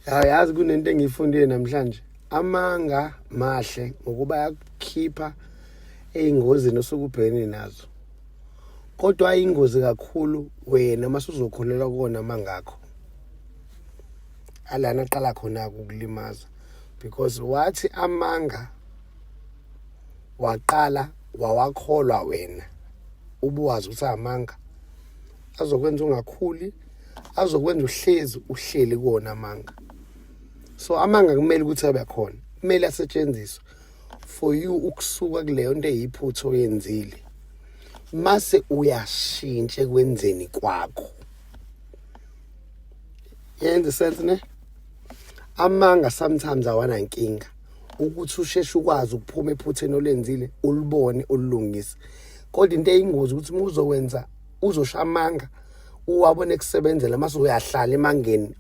Yazi kunento engiyifundile namhlanje. Amanga mahle ngokuba yakukhipha ey'ngozini osukubhekene nazo. Kodwa ayingozi kakhulu wena mase uzokholelwa kuwona amanga akho. Alana aqala khona ukukulimaza because wathi amanga waqala wawakholwa wena. Ubuwazi ukuthi amanga azokwenza ungakhuli, azokwenza uhleli kuwona amanga. So amanga kumele ukuthi abe khona, kumele asetshenziswe for you ukusuka kuleyo nto eyiphutho oyenzile. Mase uyashintsha ekwenzeni kwakho. Yenza sense ne? Amanga sometimes awanankinga ukuthi usheshe ukwazi ukuphuma ephutheni olenzile ulibone ulungise. Kodwa into eyingozi ukuthi uzosha amanga uwabone kusebenzela mase uyahlala emangeni